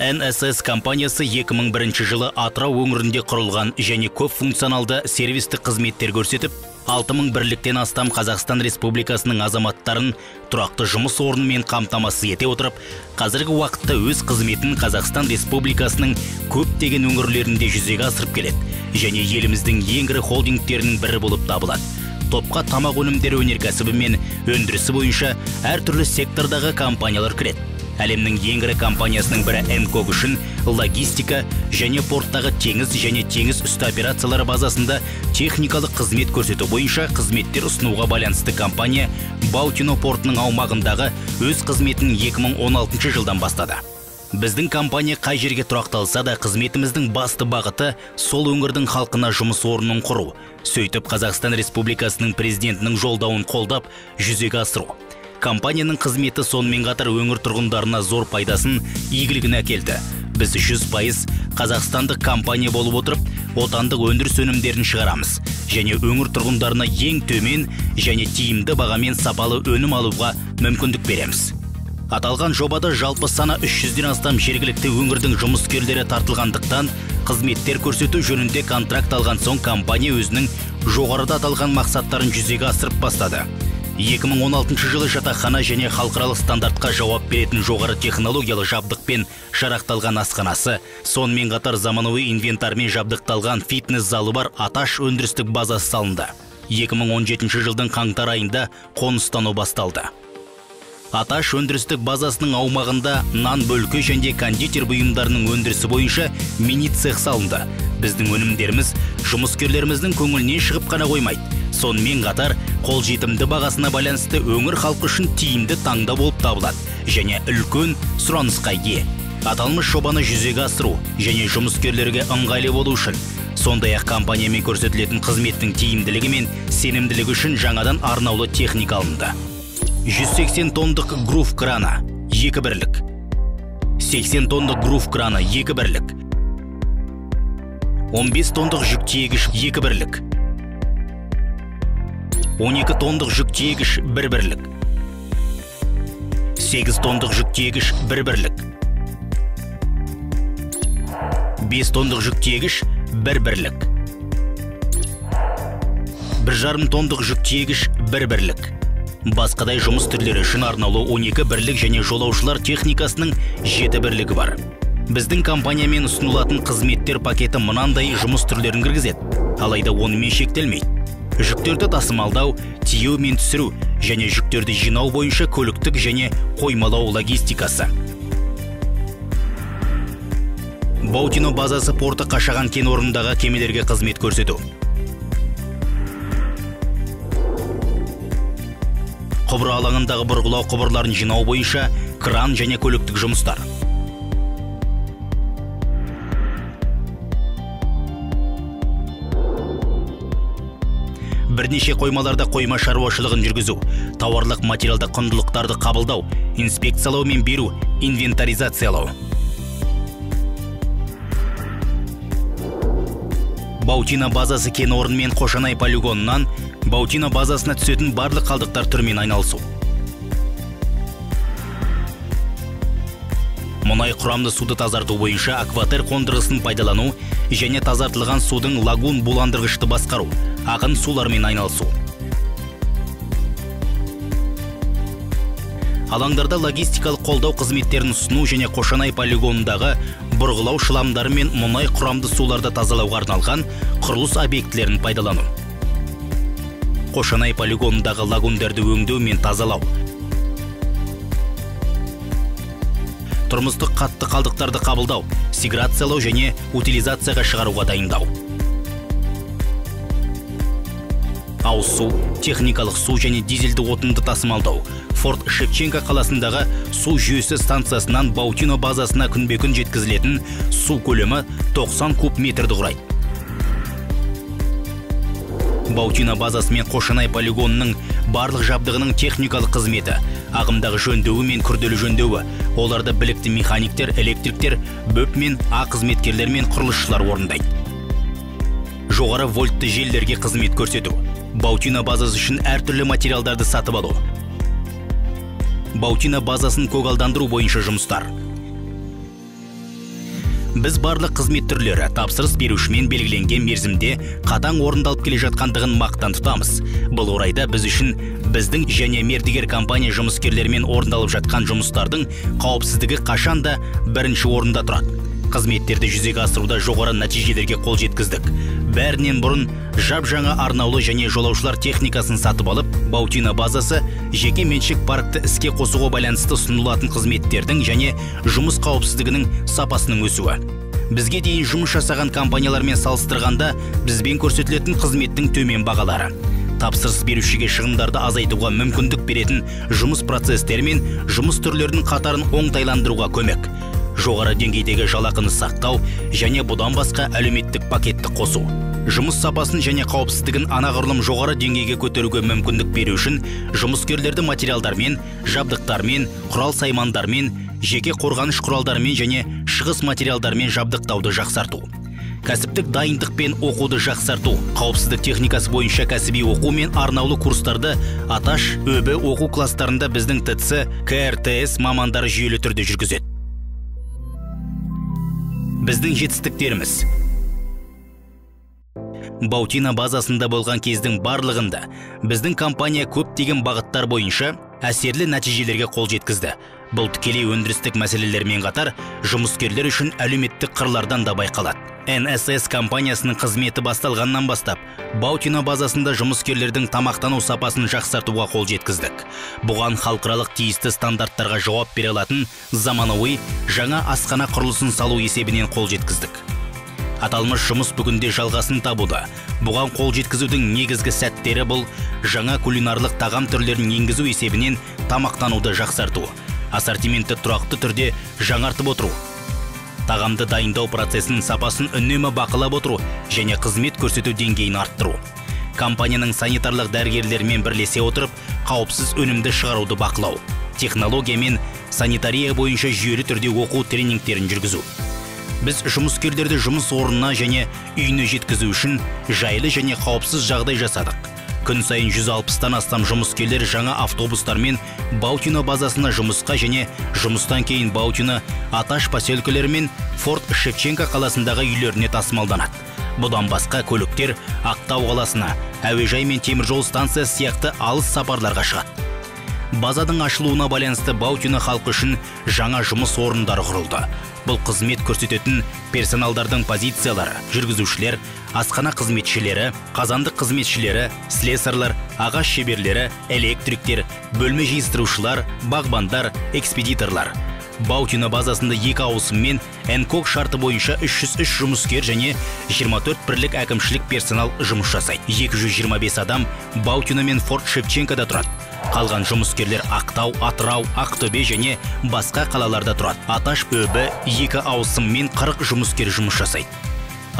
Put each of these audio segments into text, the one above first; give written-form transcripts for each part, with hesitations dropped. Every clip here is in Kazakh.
НСС компаниясы 2001 жылы Атырау өңірінде құрылған және көп функционалды сервистік қызметтер көрсетіп, 6000 бірліктен астам Қазақстан Республикасының азаматтарын тұрақты жұмыс орнымен қамтамасыз ете отырып, қазіргі уақытта өз қызметін Қазақстан Республикасының көптеген өңірлерінде жүзеге асырып келеді және еліміздің ең ірі холдингтерінің бірі болып табылады. Топқа тамақ өнімдері өнеркәсібі мен өндірісі бойынша әртүрлі сектордағы компаниялар кіреді. Әлемнің ең ірі компаниясының бірі Энкок үшін логистика және порттағы теңіз және теңіз үсті операциялары базасында техникалық қызмет көрсету бойынша қызметтер ұсынуға байланысты компания Баутино портының аумағындағы өз қызметін 2016 жылдан бастады. Біздің компания қай жерге тұрақталса да қызметіміздің басты бағыты сол өңірдің халқына жұмыс орнын құру, сөйтіп Қазақстан Республикасының президентінің жолдауын қолдап жүзеге асыру. Компанияның қызметі сонымен қатар өңір тұрғындарына зор пайдасын, игілігін әкелді. Біз 100% қазақстандық компания болып отырып, отандық өндіріс өнімдерін шығарамыз және өңір тұрғындарына ең төмен және тиімді бағамен сапалы өнім алуға мүмкіндік береміз. Аталған жобада жалпы саны 300-ден астам жергілікті өңірдің жұмыскерлері тартылғандықтан, қызметтер көрсету жөнінде контракт алған соң компания өзінің жоғарыда аталған мақсаттарын жүзеге асырып бастады. 2016 жылы жатақхана және халықаралық стандартқа жауап беретін жоғары технологиялы жабдықпен жарақталған асханасы, сонымен қатар заманауи инвентармен жабдықталған фитнес залы бар Аташ өндірістік базасы салынды. 2017 жылдың қаңтар айында қоныстану басталды. Аташ өндірістік базасының аумағында нан бөлке және кондитер бұйымдарының өндірісі бойынша мини цех салынды. Біздің өнімдеріміз жұмыскерлеріміздің көңілінен шығып қана қоймайды. Сонымен қатар қолжетімді бағасына байланысты өңір халқы үшін тиімді таңда болып табылады және үлкен сұранысқа ие. Аталмыш жобаны жүзеге асыру және жұмыскерлерге ыңғайлы болу үшін, сондай-ақ компаниямен көрсетілетін қызметтің тиімділігі мен сенімділігі үшін жаңадан арнаулы техника алынды. 180 тонндық грув краны 2 бірлік, 80 тонндық грув краны 2 бірлік, 15 тонндық жүк тиегіш 2 бірлік, 12 тонндық жүк тиегіш 1 бірлік, 8 тонндық жүк тиегіш 1 бірлік, 5 тонндық жүк тиегіш 1 бірлік, 1,5 тонндық жүк тиегіш 1 бірлік. Басқадай жұмыс түрлері үшін арнаулы 12 бірлік және жолаушылар техникасының 7 бірлігі бар. Біздің компаниямен ұсынылатын қызметтер пакеті мынандай жұмыс түрлерін кіргізеді, алайда онымен шектелмейді. Жүктерді тасымалдау, тиеу мен түсіру және жүктерді жинау бойынша көліктік және қоймалау логистикасы. Баутино базасы порты Қашаған кен орнындағы кемелерге қызмет көрсету. Құбыр алаңындағы бұрғылау құбырларын жинау бойынша кран және көліктік жұмыстар. Бірнеше қоймаларда қойма шаруашылығын жүргізу, тауарлық материалды құндылықтарды қабылдау, инспекциялау мен беру, инвентаризациялау. Баутино базасы кен орны мен Қошанай полигонынан Баутино базасына түсетін барлық қалдықтар түрімен айналысу. Мұнай құрамды суды тазарту бойынша акватер қондырғысын пайдалану және тазартылған судың лагун буландырғышты басқару, ағын сулармен айналысу. Алаңдарда логистикалық қолдау қызметтерін ұсыну және Қошанай полигонындағы бұрғылау шламдары мен мұнай құрамды суларды тазалауға арналған құрылыс объектілерін пайдалану. Қошанай полигонындағы лагундарды өңдеу мен тазалау. Тұрмыстық қатты қалдықтарды қабылдау, сеграциялау және утилизацияға шығаруға дайындау. Ауыз су, техникалық су және дизельді отынды тасымалдау. Форт Шевченко қаласындағы су жүйесі станциясынан Баутино базасына күнбе-күн жеткізілетін су көлемі 90 куб метрді құрайды. Баутино базасы мен Қошанай полигонының барлық жабдығының техникалық қызметі, ағымдағы жөндеуі мен күрделі жөндеуі, оларды білікті механиктер, электриктер, бөп мен қызметкерлер мен құрылысшылар орындайды. Жоғары вольтты желілерге қызмет көрсету. Баутино базасы үшін әртүрлі материалдарды сатып алу. Баутино базасын көгалдандыру бойынша жұмыстар. Біз барлық қызмет түрлері тапсырыс берушімен белгіленген мерзімде қатаң орындалып келе жатқандығын мақтан тұтамыз. Бұл орайда біз үшін біздің және мердігер компания жұмыскерлерімен орындалып жатқан жұмыстардың қауіпсіздігі қашанда бірінші орында тұрады. Қызметтерді жүзеге асыруда жоғары нәтижелерге қол жеткіздік. Бәрінен бұрын жап-жаңа арнаулы және жолаушылар техникасын сатып алып, Баутино базасы жеке меншік паркті іске қосуға байланысты ұсынылатын қызметтердің және жұмыс қауіпсіздігінің сапасының өсуі. Бізге дейін жұмыс жасаған компаниялармен салыстырғанда бізбен көрсетілетін қызметтің төмен бағалары. Тапсырыс берушіге шығындарды азайтуға мүмкіндік беретін жұмыс процестері мен жұмыс түрлерінің қатарын оңтайландыруға көмек. Жоғары деңгейдегі жалақыны сақтау және бұдан басқа әлеуметтік пакетті қосу. Жұмыс сапасын және қауіпсіздігін анағұрлым жоғары деңгейге көтеруге мүмкіндік беру үшін жұмыскерлерді материалдармен, жабдықтармен, құрал-саймандармен, жеке қорғаныш құралдарымен және шығыс материалдармен жабдықтауды жақсарту. Кәсіптік дайындық пен оқуды жақсарту. Қауіпсіздік техникасы бойынша кәсіби оқу мен арнаулы курстарды Аташ, ÖB оқу кластарында біздің ТЦ, КРТС мамандары жүйелі түрде жүргізеді. Біздің жетістіктеріміз. Баутино базасында болған кездің барлығында біздің компания көптеген бағыттар бойынша әсерлі нәтижелерге қол жеткізді. Бұл тікелей өндірістік мәселелермен қатар жұмыскерлер үшін әлеуметтік қырлардан да байқалады. НСС компаниясының қызметі басталғаннан бастап, Баутино базасында жұмыскерлердің тамақтану сапасын жақсартуға қол жеткіздік. Бұған халықаралық тиісті стандарттарға жауап бере алатын заманауи жаңа асхана құрылысын салу есебінен қол жеткіздік. Аталмыш жұмыс бүгінде жалғасын табуда. Бұған қол жеткізудің негізгі сәттері бұл жаңа кулинарлық тағам түрлерін енгізу есебінен тамақтануды жақсарту, ассортиментті тұрақты түрде жаңартып отыру, тағамды дайындау процесінің сапасын үнемі бақылап отыру және қызмет көрсету деңгейін арттыру. Компанияның санитарлық дәрігерлерімен бірлесе отырып, қауіпсіз өнімді шығаруды бақылау, технология мен санитария бойынша жүйелі түрде оқу тренингтерін жүргізу. Біз жұмыскерлерді жұмыс орнына және үйіне жеткізу үшін жайлы және қауіпсіз жағдай жасадық. Күн сайын 160-тан астам жұмыскерлер жаңа автобустармен Баутино базасына жұмысқа және жұмыстан кейін Баутино Аташ поселкелері мен Форт Шевченко қаласындағы үйлеріне тасымалданады. Бұдан басқа көліктер Ақтау қаласына, әуежай мен теміржол станциясы сияқты алыс сапарларға шығады. Базаның ашылуына байланысты Баутино халқы үшін жаңа жұмыс орындары құрылды. Бұл қызмет көрсететін персоналдардың позициялары, жүргізушілер, асхана қызметшілері, қазандық қызметшілері, слесарлар, ағаш шеберлері, электриктер, бөлме жиыстырушылар, бағбандар, экспедиторлар. Баутино базасында 2 ауысыммен НКОК шарты бойынша 303 жұмыскер және 24 бірлік әкімшілік персонал жұмыс жасайды. 225 адам Баутино мен Форт Шевченкода тұрады. Қалған жұмыскерлер Ақтау, Атырау, Ақтөбе және басқа қалаларда тұрады. Аташ, ÖB 2 ауысыммен 40 жұмыскер жұмыс жасайды.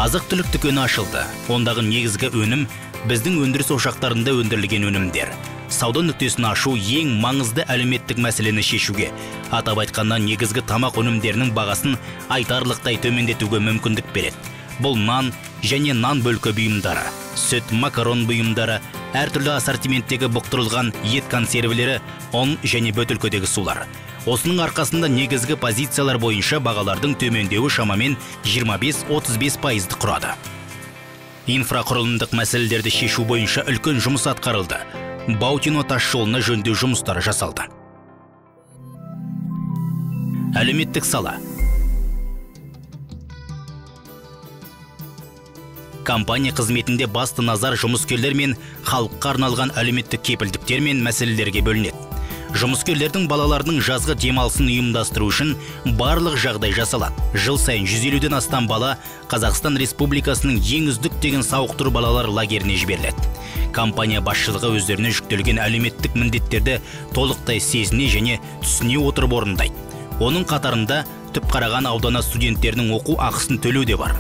Азық-түлік дүкені ашылды. Ондағы негізгі өнім біздің өндіріс ошақтарында өндірілген өнімдер. Сауда нүктесін ашу ең маңызды әлеуметтік мәселені шешуге, атап айтқанда негізгі тамақ өнімдерінің бағасын айтарлықтай төмендетуге мүмкіндік береді. Бұл нан және нан бөлкі бұйымдары, сүт, макарон бұйымдары, әртүрлі ассортименттегі бұқтырылған ет консервілері, ұн және бөтелкедегі сулар. Осының арқасында негізгі позициялар бойынша бағалардың төмендеуі шамамен 25-35% құрады. Инфрақұрылымдық мәселелерді шешу бойынша үлкен жұмыс атқарылды. Баутино тас жолына жөндеу жұмыстары жасалды. Әлеуметтік сала. Компания қызметінде басты назар жұмыскерлер мен халыққа арналған әлеуметтік кепілдіктер мен мәселелерге бөлінеді. Жұмыскерлердің балаларының жазғы демалысын ұйымдастыру үшін барлық жағдай жасалады. Жыл сайын 150-ден астам бала Қазақстан Республикасының ең үздік деген сауықтыру балалар лагеріне жіберіледі. Компания басшылығы өздеріне жүктелген әлеуметтік міндеттерді толықтай сезіне және түсіне отырып орындайды. Оның қатарында Түпқараған ауданы студенттерінің оқу ақысын төлеу де бар.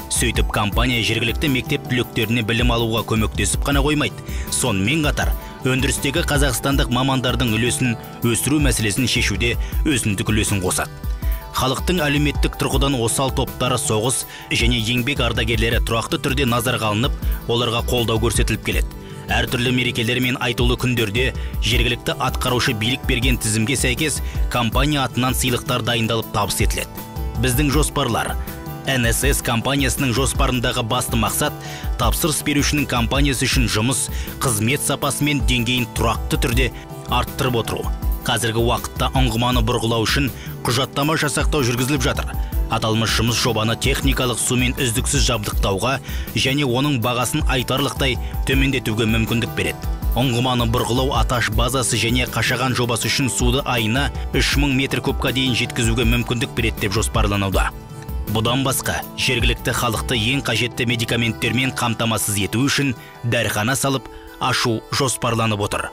Сөйтіп компания жергілікті мектеп түлектеріне білім алуға көмектесіп қана қоймайды. Сонымен қатар өндірістегі қазақстандық мамандардың үлесін өсіру мәселесін шешуде өзіндік үлесін қосады. Халықтың әлеуметтік тұрғыдан осал топтары соғыс және еңбек ардагерлері тұрақты түрде назарға алынып, оларға қолдау көрсетіліп келеді. Әртүрлі мерекелер мен айтулы күндерде жергілікті атқарушы билік берген тізімге сәйкес компания атынан сыйлықтар дайындалып табыс етіледі. Біздің жоспарлар. НСС компаниясының жоспарындағы басты мақсат тапсырыс берушінің компаниясы үшін жұмыс, қызмет сапасы мен деңгейін тұрақты түрде арттырып отыру. Қазіргі уақытта ұңғыманы бұрғылау үшін құжаттама жасақтау жүргізіліп жатыр. Аталмыш жұмыс жобаны техникалық сумен үздіксіз жабдықтауға және оның бағасын айтарлықтай төмендетуге мүмкіндік береді. Ұңғыманы бұрғылау аташ базасы және Қашаған жобасы үшін суды айына 3000 метр кубқа дейін жеткізуге мүмкіндік береді деп жоспарлануда. Бұдан басқа, жергілікті халықты ең қажетті медикаменттермен қамтамасыз ету үшін дәріхана салып, ашу жоспарланып отыр.